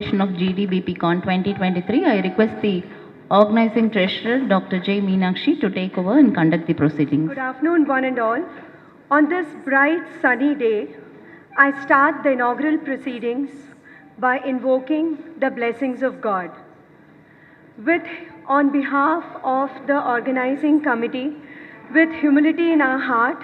Of GDBPCON 2023, I request the organizing treasurer, Dr. J. Meenakshi, to take over and conduct the proceedings. Good afternoon, one and all. On this bright, sunny day, I start the inaugural proceedings by invoking the blessings of God. On behalf of the organizing committee, with humility in our heart,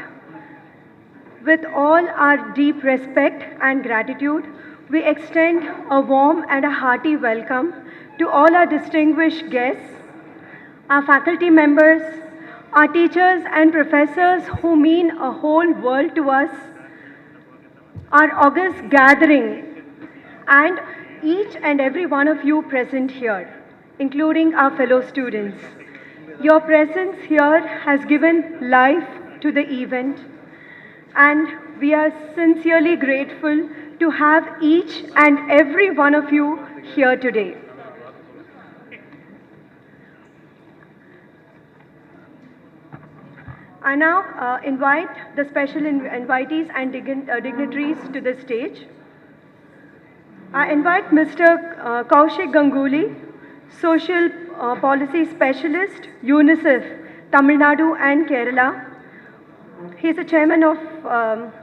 with all our deep respect and gratitude, we extend a warm and a hearty welcome to all our distinguished guests, our faculty members, our teachers and professors who mean a whole world to us, our august gathering, and each and every one of you present here, including our fellow students. Your presence here has given life to the event, and we are sincerely grateful to have each and every one of you here today. I now invite the special invitees and dignitaries to the stage. I invite Mr. Kaushik Ganguly, Social Policy Specialist, UNICEF, Tamil Nadu and Kerala. He is the chairman of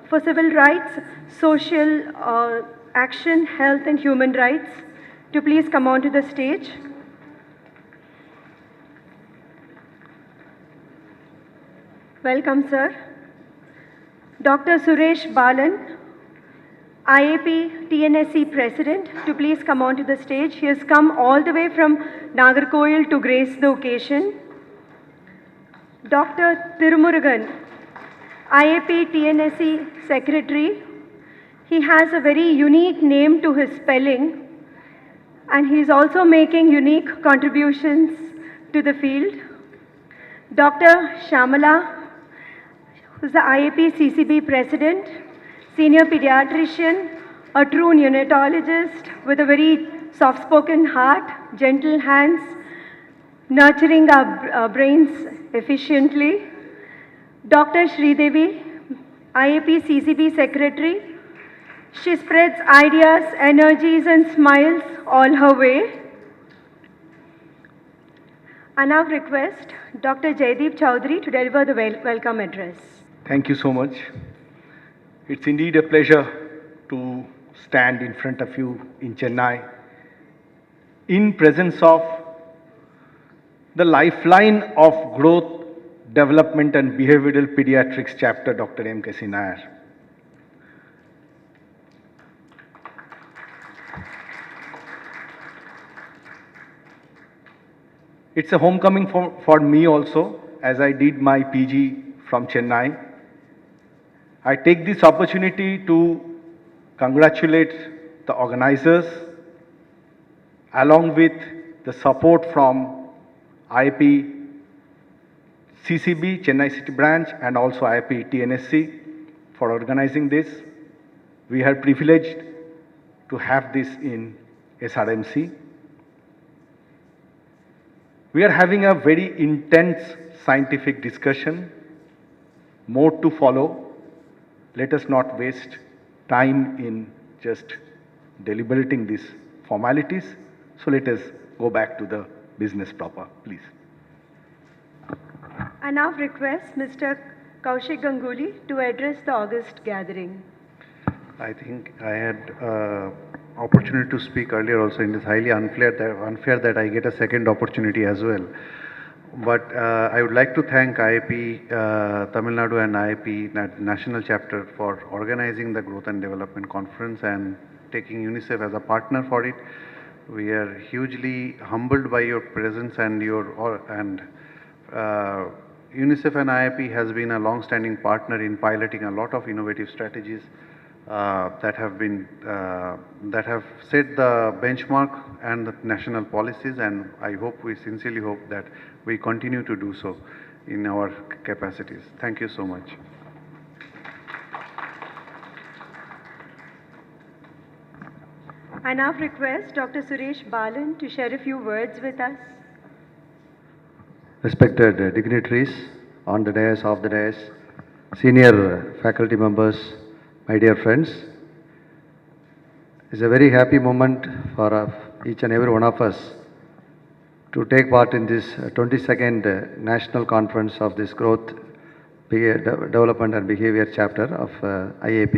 for Civil Rights, Social Action, Health and Human Rights, to please come on to the stage. Welcome, sir. Dr. Suresh Balan, IAP TNSC President, to please come on to the stage. He has come all the way from Nagarkoil to grace the occasion. Dr. Tirumurugan, IAP TNSC Secretary. He has a very unique name to his spelling, and he is also making unique contributions to the field. Dr. Shamala, who is the IAP CCB President, Senior Pediatrician, a true neonatologist with a very soft-spoken heart, gentle hands, nurturing our brains efficiently. Dr. Sridevi, IAP CCB Secretary. She spreads ideas, energies and smiles all her way. I now request Dr. Jaideep Chowdhury to deliver the welcome address. Thank you so much. It's indeed a pleasure to stand in front of you in Chennai in presence of the lifeline of growth, development and behavioral pediatrics chapter, Dr. M. K. Nair. It's a homecoming for me also, as I did my PG from Chennai. I take this opportunity to congratulate the organizers along with the support from IIP CCB, Chennai City Branch, and also IIP TNSC for organizing this. We are privileged to have this in SRMC. We are having a very intense scientific discussion, more to follow. Let us not waste time in just deliberating these formalities. So let us go back to the business proper, please. I now request Mr. Kaushik Ganguly to address the August gathering. I think I had opportunity to speak earlier also. It is highly unfair that I get a second opportunity as well. But I would like to thank IIP Tamil Nadu and IIP National Chapter for organizing the Growth and Development Conference and taking UNICEF as a partner for it. We are hugely humbled by your presence and UNICEF and IIP has been a long-standing partner in piloting a lot of innovative strategies that have set the benchmark and the national policies, and we sincerely hope that we continue to do so in our capacities. Thank you so much. I now request Dr. Suresh Balan to share a few words with us. Respected dignitaries on the dais, off the dais, senior faculty members, my dear friends, It's a very happy moment for each and every one of us to take part in this 22nd National Conference of this Growth, Development and Behavior chapter of IAP.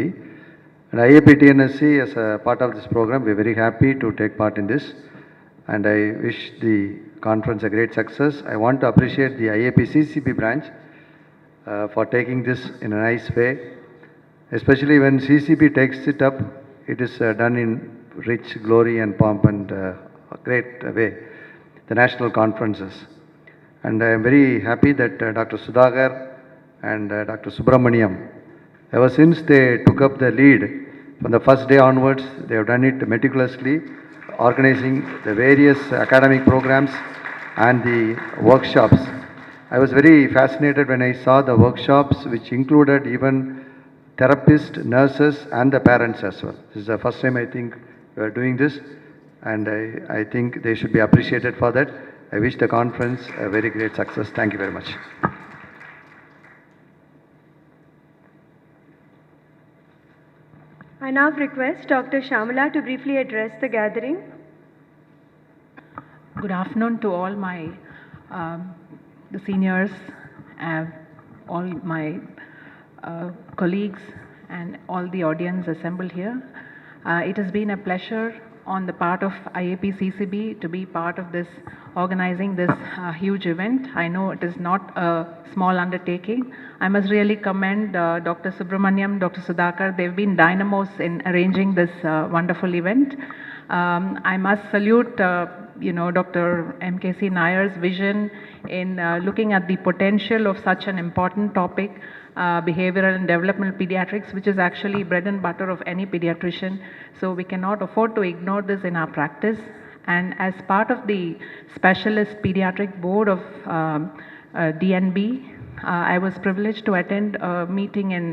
And IAP TNSC, as a part of this program, we're very happy to take part in this. And I wish the conference a great success. I want to appreciate the IAP CCP branch for taking this in a nice way. Especially when CCP takes it up, it is done in rich glory and pomp and a great way, the national conferences. And I am very happy that Dr. Sudhakar and Dr. Subramaniam, ever since they took up the lead, from the first day onwards, they have done it meticulously, organizing the various academic programs and the workshops. I was very fascinated when I saw the workshops, which included even therapists, nurses, and the parents as well. This is the first time I think we are doing this, and I think they should be appreciated for that. I wish the conference a very great success. Thank you very much. I now request Dr. Shamala to briefly address the gathering. Good afternoon to all my the seniors, all my colleagues and all the audience assembled here. It has been a pleasure on the part of IAP CCB to be part of this, organizing this huge event. I know it is not a small undertaking. I must really commend Dr. Subramaniam, Dr. Sudhakar. They've been dynamos in arranging this wonderful event. I must salute Dr. MKC Nair's vision in looking at the potential of such an important topic, behavioral and developmental pediatrics, which is actually bread and butter of any pediatrician. So we cannot afford to ignore this in our practice. And as part of the Specialist Pediatric Board of DNB, I was privileged to attend a meeting in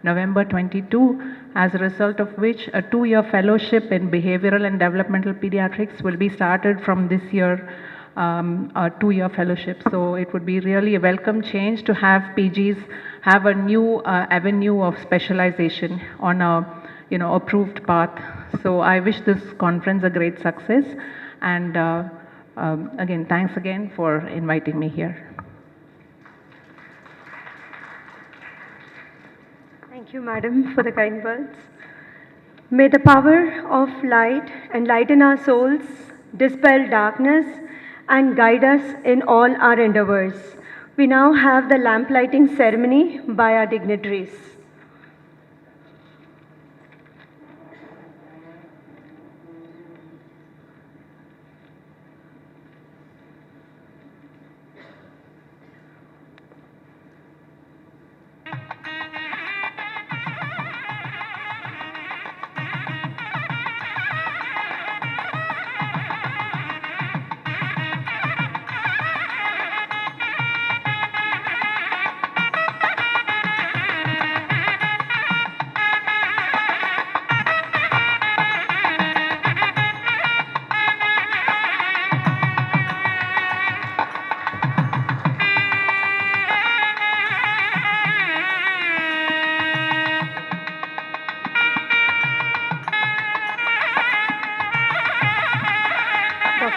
November 22, as a result of which a 2-year fellowship in behavioral and developmental pediatrics will be started from this year, a 2-year fellowship. So it would be really a welcome change to have PGs have a new avenue of specialization on a approved path. So I wish this conference a great success, and again, thanks again for inviting me here. Thank you, Madam, for the kind words. May the power of light enlighten our souls, dispel darkness, and guide us in all our endeavors. We now have the lamp lighting ceremony by our dignitaries.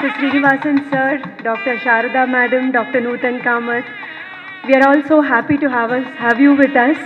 Dr. Srinivasan sir, Dr. Sharada madam, Dr. Nutan Kamath. We are also happy to have you with us.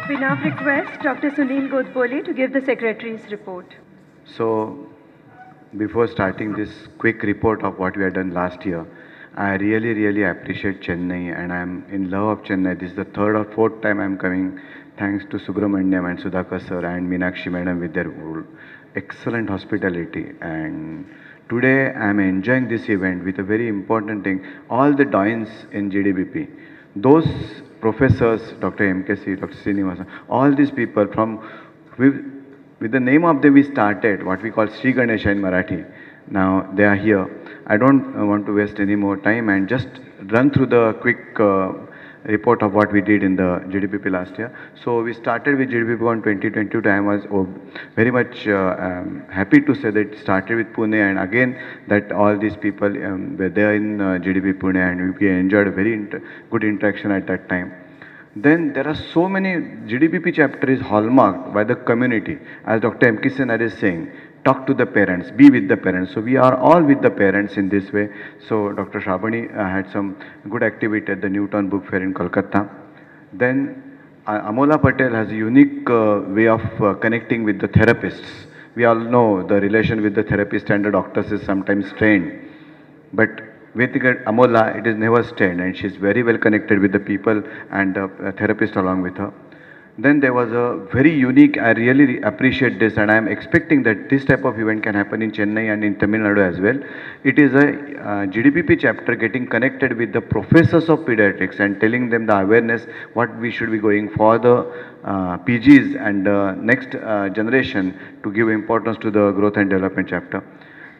We now request Dr. Sunil Godbole to give the Secretary's report. So, before starting this quick report of what we had done last year, I really, really appreciate Chennai and I'm in love of Chennai. This is the third or fourth time I'm coming, thanks to Subramanyam and Sudhakar sir and Meenakshi madam with their excellent hospitality. And today I'm enjoying this event with a very important thing. All the doyens in GDBP, those professors, Dr. MKC, Dr. Srinivasan, all these people from, with the name of them we started what we call Sri Ganesha in Marathi. Now they are here. I don't want to waste any more time and just run through the quick report of what we did in the GDPP last year. So we started with GDPPCON 2022. I was very much happy to say that it started with Pune, and again that all these people were there in GDP Pune, and we enjoyed a very good interaction at that time. Then there are so many, GDPP chapter is hallmarked by the community. As Dr. M. Kisanar is saying, talk to the parents, be with the parents. So we are all with the parents in this way. So Dr. Shabani had some good activity at the Newton Book Fair in Kolkata. Then Amola Patel has a unique way of connecting with the therapists. We all know the relation with the therapist and the doctors is sometimes strained. But with Amola, it is never strained, and she's very well connected with the people and the therapist along with her. Then there was a very unique, I really appreciate this, and I am expecting that this type of event can happen in Chennai and in Tamil Nadu as well. It is a GDPP chapter getting connected with the professors of pediatrics and telling them the awareness what we should be going for the PGs and next generation to give importance to the growth and development chapter.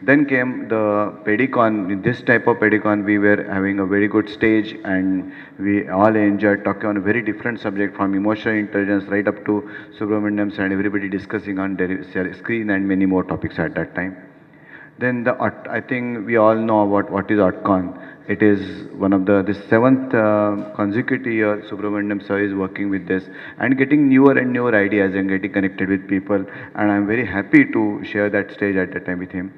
Then came the pedicon. In this type of pedicon, we were having a very good stage, and we all enjoyed talking on a very different subject, from emotional intelligence right up to Subramaniam's, and everybody discussing on their screen and many more topics at that time. Then I think we all know what is OTCON. It is one of the seventh consecutive year Subramaniam sir is working with this and getting newer and newer ideas and getting connected with people. And I'm very happy to share that stage at that time with him.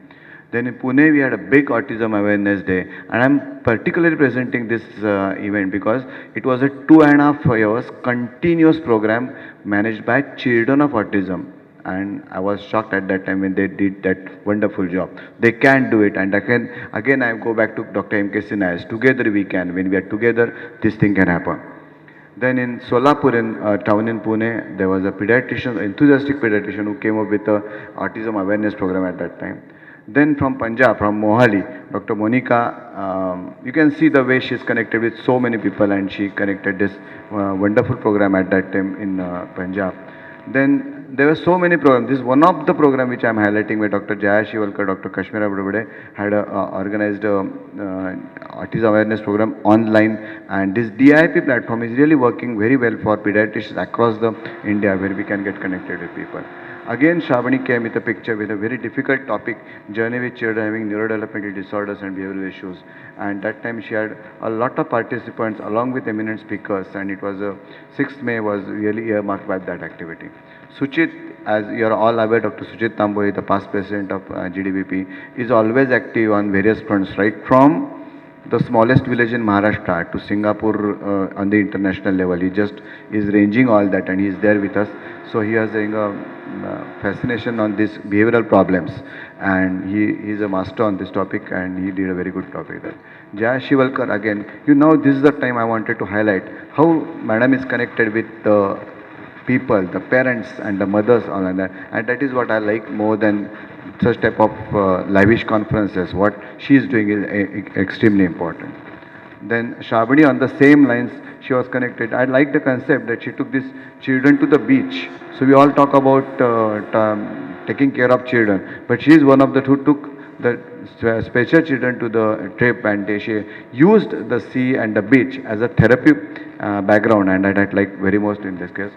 Then in Pune, we had a big Autism Awareness Day, and I'm particularly presenting this event because it was a 2.5 hours continuous program managed by children of autism. And I was shocked at that time when they did that wonderful job. They can do it, and again I go back to Dr. M.K. Sinha. Together we can. When we are together, this thing can happen. Then in Solapur, in town in Pune, there was a pediatrician, enthusiastic pediatrician who came up with a autism awareness program at that time. Then from Punjab, from Mohali, Dr. Monica, you can see the way she's connected with so many people, and she connected this wonderful program at that time in Punjab. Then there were so many programs. This is one of the program which I am highlighting, where Dr. Jaya Shivalkar, Dr. Kashmira Budabade had organized autism awareness program online, and this DIP platform is really working very well for pediatricians across the India, where we can get connected with people. Again, Shabani came with a picture with a very difficult topic, journey with children having neurodevelopmental disorders and behavioral issues. And that time she had a lot of participants along with eminent speakers, and it was 6th May was really earmarked by that activity. Suchit, as you are all aware, Dr. Suchit Tamboi, the past president of GDBP, is always active on various fronts, right from the smallest village in Maharashtra to Singapore on the international level. He just is ranging all that, and he is there with us. So he has a fascination on these behavioral problems, and he is a master on this topic, and he did a very good topic there. Jaya Shivalkar, again, this is the time I wanted to highlight how Madam is connected with the people, the parents and the mothers, all and that. And that is what I like more than such type of lavish conferences. What she is doing is extremely important. Then Shabani, on the same lines, she was connected. I like the concept that she took these children to the beach. So we all talk about taking care of children, but she is one of the who took the special children to the trip, and she used the sea and the beach as a therapy background, and I like very most in this case.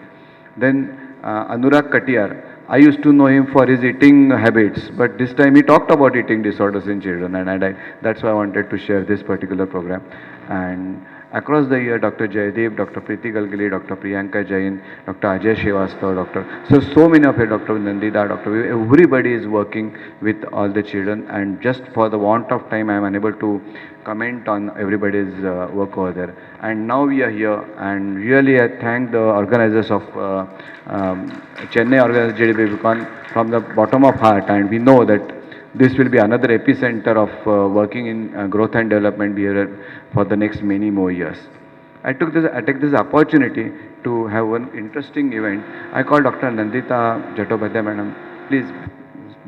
Then Anurag Katiyar, I used to know him for his eating habits, but this time he talked about eating disorders in children, and that's why I wanted to share this particular program. And across the year, Dr. Jaydeep, Dr. Preeti Galgali, Dr. Priyanka Jain, Dr. Ajay Srivastav, so many of it, Dr. Nandita, everybody is working with all the children, and just for the want of time, I am unable to comment on everybody's work over there. And now we are here, and really I thank the organizers of Chennai organizers GDBPCON from the bottom of heart, and we know that this will be another epicenter of working in growth and development behavior for the next many more years. I take this opportunity to have one interesting event. I call Dr. Nandita Chattopadhyay, madam. Please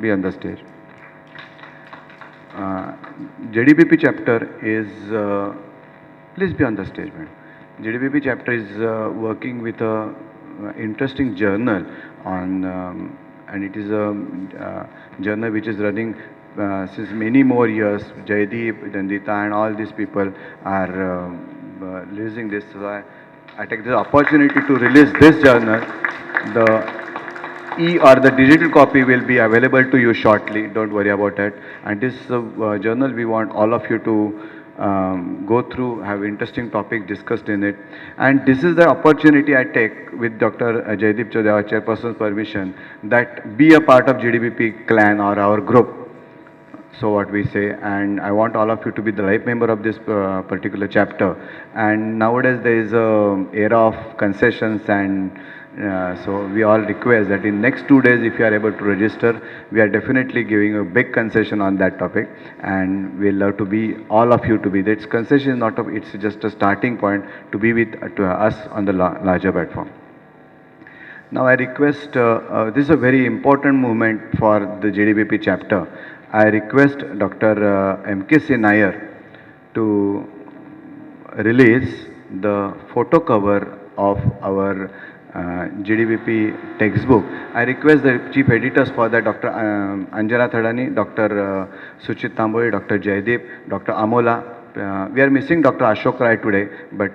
be on the stage. JDBP chapter is, please be on the stage, madam. JDBP chapter is working with a interesting journal on, and it is a journal which is running since many more years. Jaideep, Dandita, and all these people are releasing this. So I take this opportunity to release this journal. The or the digital copy will be available to you shortly. Don't worry about it. And this journal, we want all of you to go through, have interesting topics discussed in it. And this is the opportunity I take with Dr. Jaideep Chaudhary, our chairperson's permission, that be a part of GDBP clan or our group. So what we say, and I want all of you to be the life member of this particular chapter. And nowadays there is a era of concessions, and so we all request that in next 2 days, if you are able to register, we are definitely giving a big concession on that topic, and we'll love to be all of you to be. That concession is not it's just a starting point to be with to us on the larger platform. Now I request, this is a very important movement for the GDBP chapter. I request Dr. M.K.C. Nair to release the photo cover of our GDBP textbook. I request the chief editors for that, Dr. Anjana Thadani, Dr. Suchit Tamboli, Dr. Jaideep, Dr. Amola. We are missing Dr. Ashok Rai today, but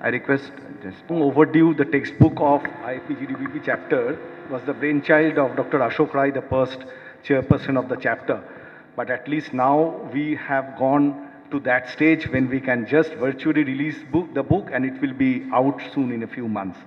I request just... Overdue, the textbook of IPGDBP chapter was the brainchild of Dr. Ashok Rai, the first chairperson of the chapter. But at least now we have gone to that stage when we can just virtually release the book, and it will be out soon in a few months.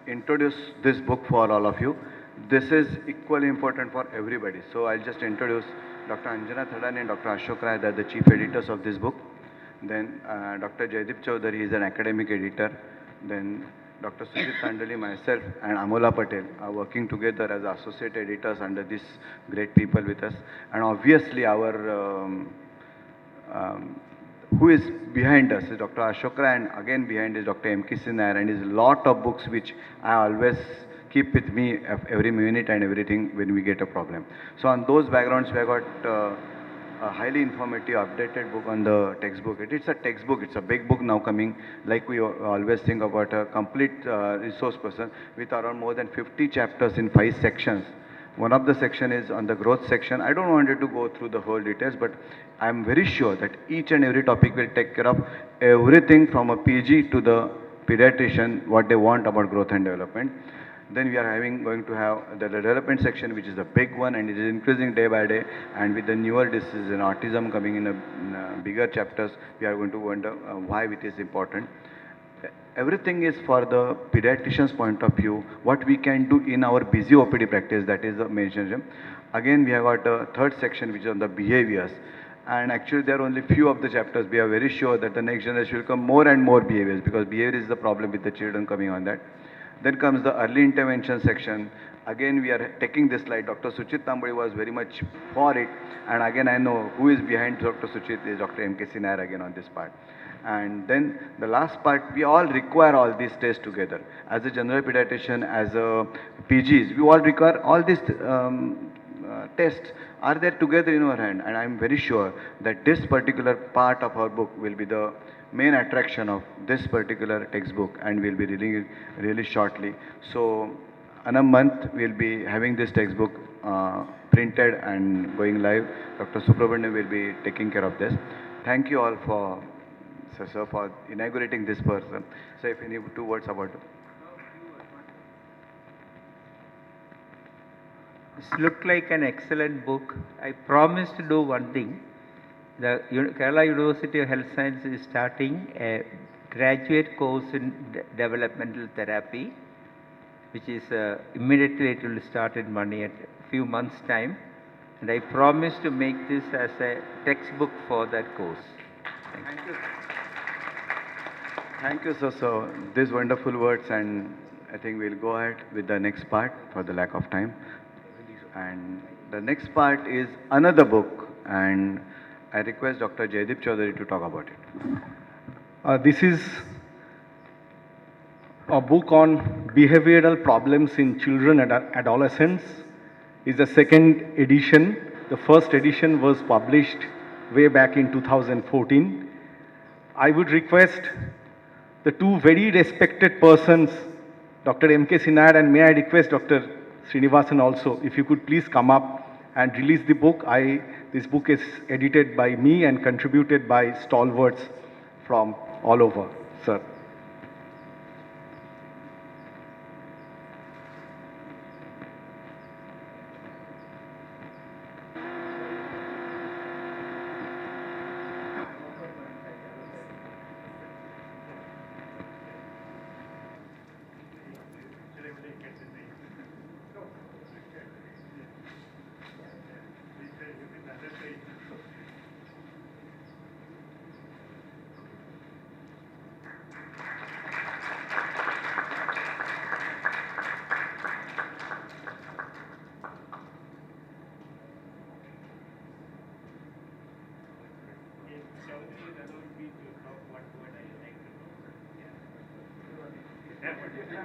Introduce this book for all of you. This is equally important for everybody. So I'll just introduce Dr. Anjana Thadani and Dr. Ashok Rai, they are the chief editors of this book. Then Dr. Jaideep Chaudhary is an academic editor. Then Dr. Suchit Tandali, myself, and Amola Patel are working together as associate editors under these great people with us. And obviously our who is behind us is Dr. Ashok Rai, and again behind is Dr. M.K.C. Nair, and his lot of books which I always keep with me every minute and everything when we get a problem. So on those backgrounds, we have got a highly informative, updated book on the textbook. It's a textbook, it's a big book now coming, like we always think about a complete resource person with around more than 50 chapters in 5 sections. One of the section is on the growth section. I don't want you to go through the whole details, but I'm very sure that each and every topic will take care of everything from a PG to the pediatrician, what they want about growth and development. Then we are going to have the development section, which is a big one, and it is increasing day by day. And with the newer diseases and autism coming in bigger chapters, we are going to wonder why it is important. Everything is for the pediatrician's point of view, what we can do in our busy OPD practice, that is the mention. Again, we have got a third section which is on the behaviors. And actually there are only few of the chapters. We are very sure that the next generation will come more and more behaviors, because behavior is the problem with the children coming on that. Then comes the early intervention section. Again, we are taking this slide. Dr. Suchit Tamboli was very much for it. And again, I know who is behind Dr. Suchit is Dr. M.K.C. Nair again on this part. And then the last part, we all require all these tests together. As a general pediatrician, as a PGs, we all require all these tests are there together in our hand. And I'm very sure that this particular part of our book will be the main attraction of this particular textbook, and we'll be reading it really shortly. So in a month, we'll be having this textbook printed and going live. Dr. Subramanian will be taking care of this. Thank you all for, sir, for inaugurating this person. So if any 2 words about it. This looked like an excellent book. I promised to do one thing. The Kerala University of Health Sciences is starting a graduate course in developmental therapy, which is immediately it will start in a few months' time. And I promise to make this as a textbook for that course. Thank you. Thank you, sir. So these wonderful words, and I think we'll go ahead with the next part for the lack of time. And the next part is another book, and I request Dr. Jaideep Chaudhary to talk about it. This is a book on behavioral problems in children and adolescents. It's the second edition. The first edition was published way back in 2014. I would request the two very respected persons, Dr. M.K. Sinad, and may I request Dr. Srinivasan also, if you could please come up and release the book. This book is edited by me and contributed by stalwarts from all over, sir.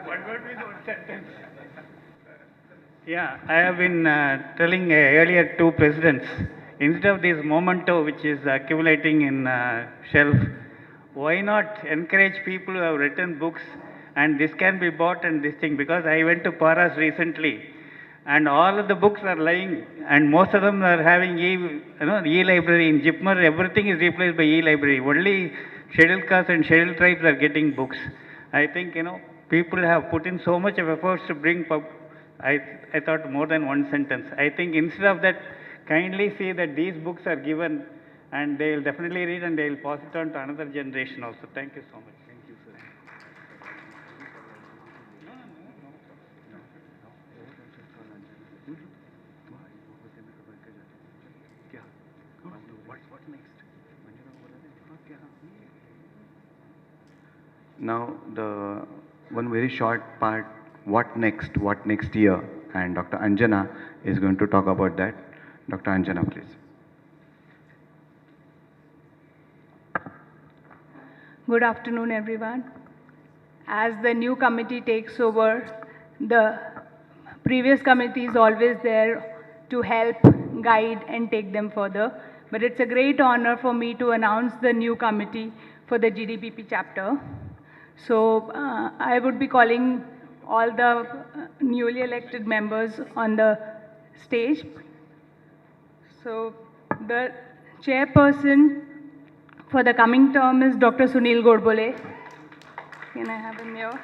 One word means one sentence. Yeah, I have been telling earlier two presidents, instead of this memento which is accumulating in shelf, why not encourage people who have written books and this can be bought and this thing, because I went to Paras recently and all of the books are lying and most of them are having e-library in Jipmer, everything is replaced by e-library. Only scheduled castes and scheduled tribes are getting books. I think, people have put in so much of efforts to bring I thought more than one sentence. I think instead of that, kindly see that these books are given and they will definitely read and they will pass it on to another generation also. Thank you so much. Thank you, sir. Now, the one very short part, what next year, and Dr. Anjana is going to talk about that. Dr. Anjana, please. Good afternoon, everyone. As the new committee takes over, the previous committee is always there to help, guide, and take them further. But it's a great honor for me to announce the new committee for the GDBP chapter. So I would be calling all the newly elected members on the stage. So the chairperson for the coming term is Dr. Sunil Godbole. Can I have him here?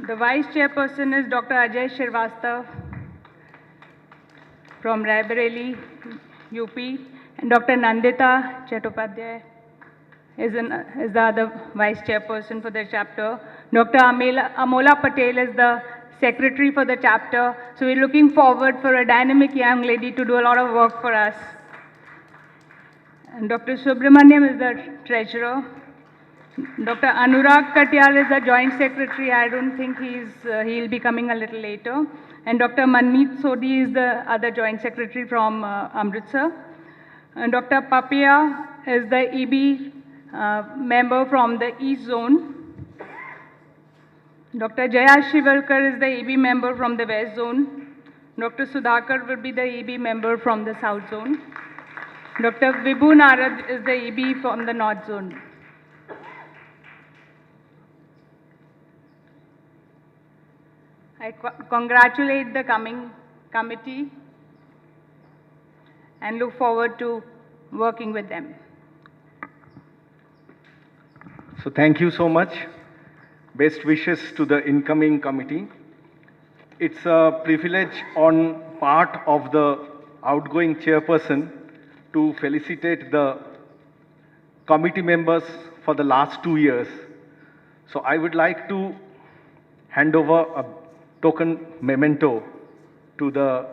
The vice chairperson is Dr. Ajay Shrivastava from Raebareli, UP, and Dr. Nandita Chattopadhyay is the other vice chairperson for the chapter. Dr. Amola Patel is the secretary for the chapter. So we're looking forward for a dynamic young lady to do a lot of work for us. And Dr. Subramaniam is the treasurer. Dr. Anurag Katyal is the joint secretary. I don't think he'll be coming a little later. And Dr. Manmeet Sodhi is the other joint secretary from Amritsar. And Dr. Papia is the EB member from the East Zone. Dr. Jaya Shivalkar is the EB member from the West Zone. Dr. Sudhakar will be the EB member from the South Zone. Dr. Vibhu Narad is the EB from the North Zone. I congratulate the coming committee and look forward to working with them. So thank you so much. Best wishes to the incoming committee. It's a privilege on part of the outgoing chairperson to felicitate the committee members for the last 2 years. So I would like to hand over a token memento to the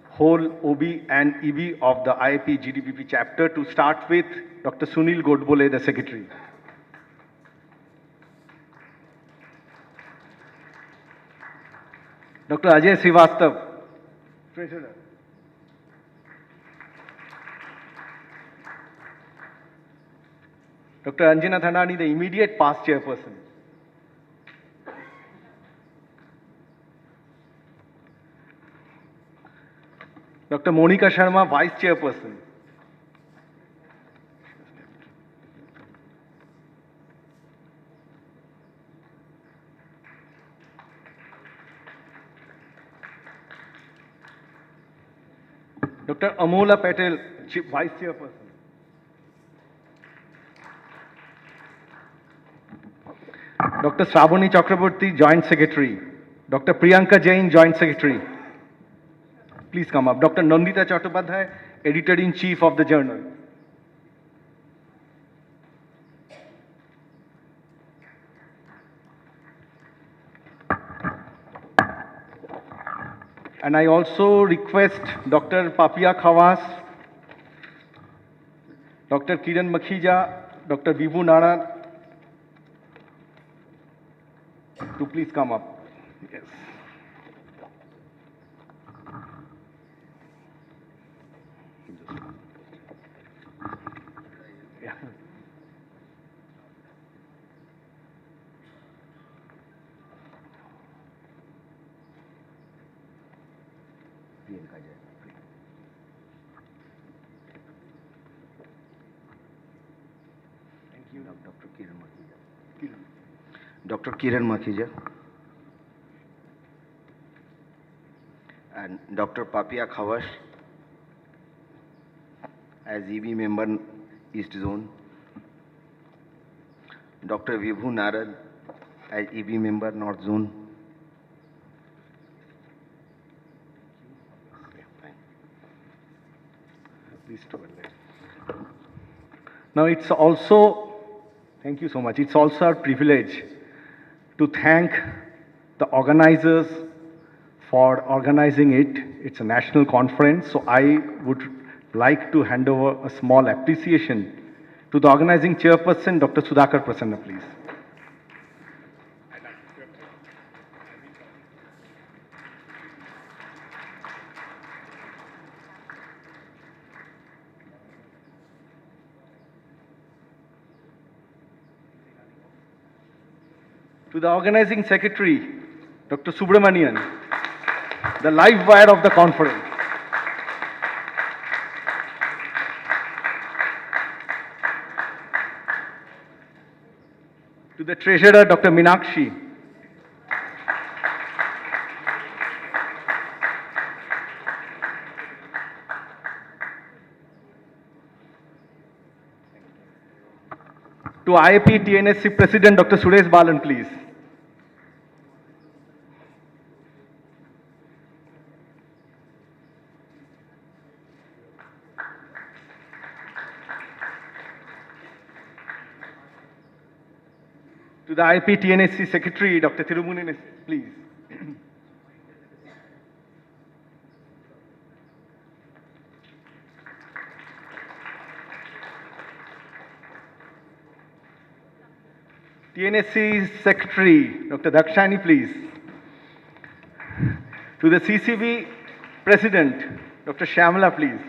whole OB and EB of the IIP GDBP chapter, to start with Dr. Sunil Godbole, the secretary. Dr. Ajay Srivastav, treasurer. Dr. Anjana Thandani, the immediate past chairperson. Dr. Monika Sharma, vice chairperson. Dr. Amola Patel, vice chairperson. Dr. Shravani Chakraborty, joint secretary. Dr. Priyanka Jain, joint secretary. Please come up. Dr. Nandita Chattopadhyay, editor-in-chief of the journal. And I also request Dr. Papia Khawas, Dr. Kiran Makhija, Dr. Vibhu Nara to please come up. Yes. Yeah. Thank you, Dr. Kiran Makhija. Dr. Kiran Makhija and Dr. Papia Khawas as EB member East Zone, Dr. Vibhu Narad as EB member North Zone. Please to Now it's also, thank you so much, it's also our privilege to thank the organizers for organizing it. It's a national conference, so I would like to hand over a small appreciation to the organizing chairperson, Dr. Sudhakar Prasanna, please. To the organizing secretary, Dr. Subramanian, the live wire of the conference. To the treasurer, Dr. Meenakshi. To IIP TNSC President, Dr. Suresh Balan, please. To the IIP TNSC Secretary, Dr. Tirumunin, please. TNSC Secretary, Dr. Dakshani, please. To the CCB President, Dr. Shyamala, please.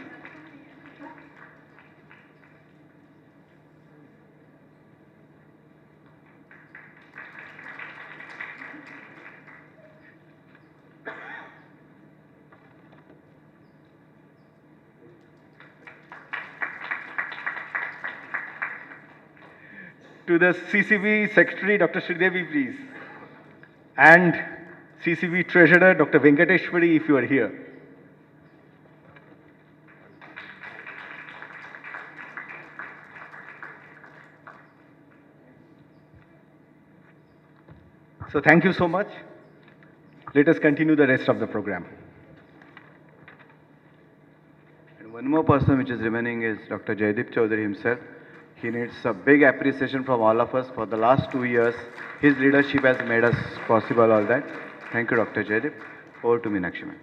To the CCB Secretary, Dr. Sridevi, please. And CCB Treasurer, Dr. Venkateshwari, if you are here. So thank you so much. Let us continue the rest of the program. And one more person which is remaining is Dr. Jaideep Chaudhary himself. He needs a big appreciation from all of us. For the last 2 years, his leadership has made us possible all that. Thank you, Dr. Jaideep. Over to Meenakshi ma'am.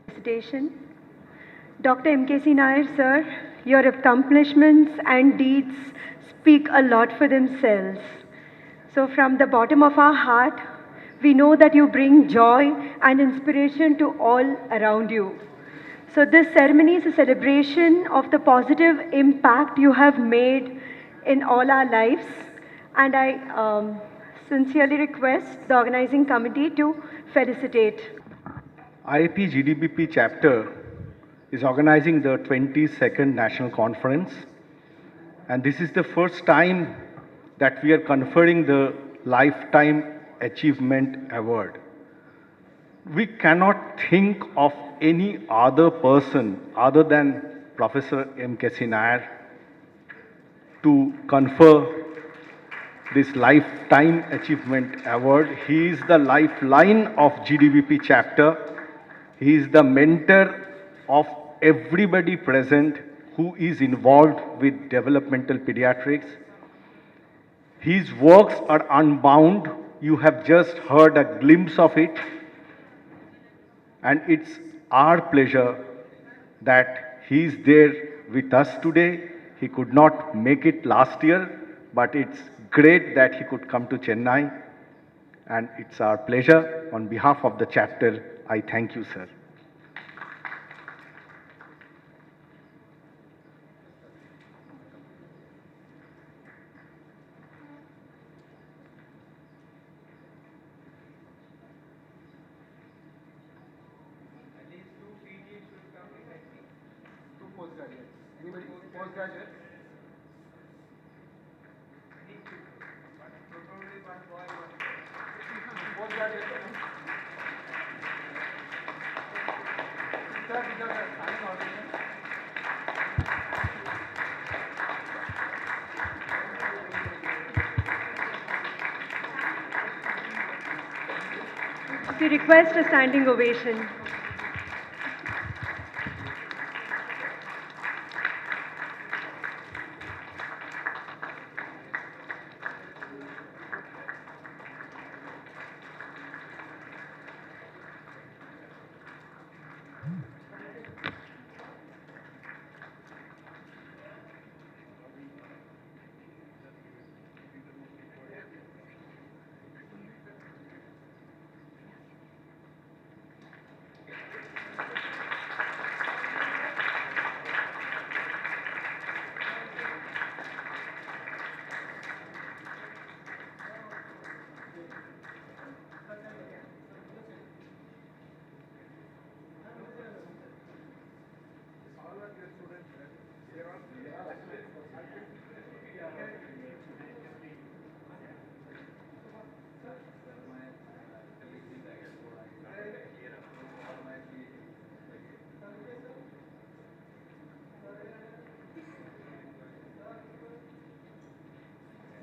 Felicitation. Dr. M.K.C. Nair, sir, your accomplishments and deeds speak a lot for themselves. So from the bottom of our heart, we know that you bring joy and inspiration to all around you. So this ceremony is a celebration of the positive impact you have made in all our lives. And I sincerely request the organizing committee to felicitate. IIP GDBP chapter is organizing the 22nd National Conference, and this is the first time that we are conferring the Lifetime Achievement Award. We cannot think of any other person other than Professor M.K.C. Nair to confer this Lifetime Achievement Award. He is the lifeline of GDBP chapter. He is the mentor of everybody present who is involved with developmental pediatrics. His works are unbound. You have just heard a glimpse of it. And it's our pleasure that he is there with us today. He could not make it last year, but it's great that he could come to Chennai. And it's our pleasure. On behalf of the chapter, I thank you, sir. Anybody postgraduate? We request a standing ovation.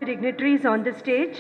Dignitaries on the stage.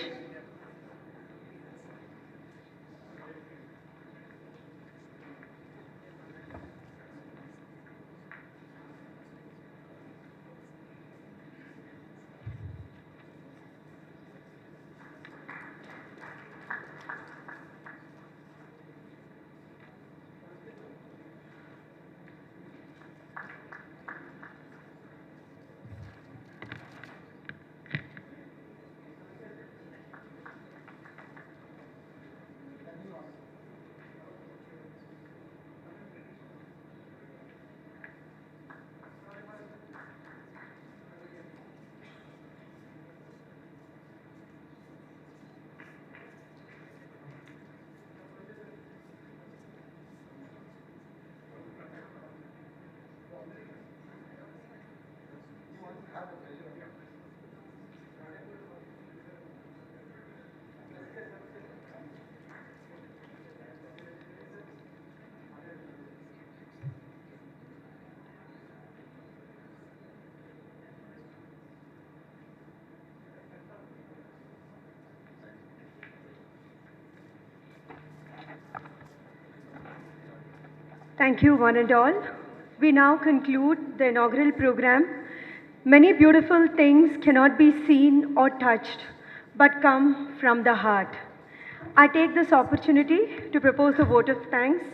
Thank you, one and all. We now conclude the inaugural program. Many beautiful things cannot be seen or touched, but come from the heart. I take this opportunity to propose a vote of thanks.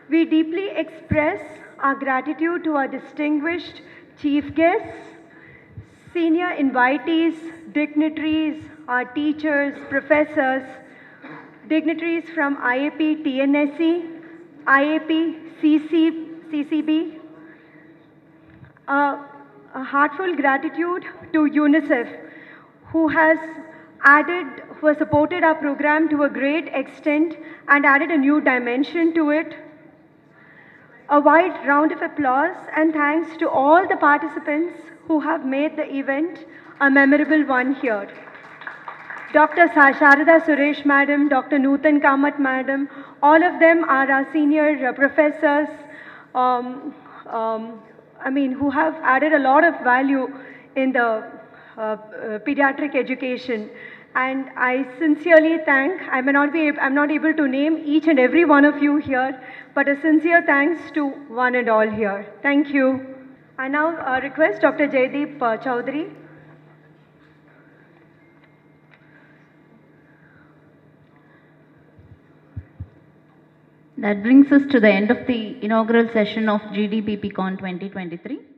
We deeply express our gratitude to our distinguished chief guests, senior invitees, dignitaries, our teachers, professors, dignitaries from IAP TNSE, IAP CCB. A heartfelt gratitude to UNICEF, who has supported our program to a great extent and added a new dimension to it. A wide round of applause and thanks to all the participants who have made the event a memorable one here. Dr. Sharada Suresh Madam, Dr. Nutan Kamat Madam, all of them are our senior professors, who have added a lot of value in the pediatric education. And I sincerely thank, I'm not able to name each and every one of you here, but a sincere thanks to one and all here. Thank you. I now request Dr. Jaideep Chowdhury. That brings us to the end of the inaugural session of GDBPCON 2023.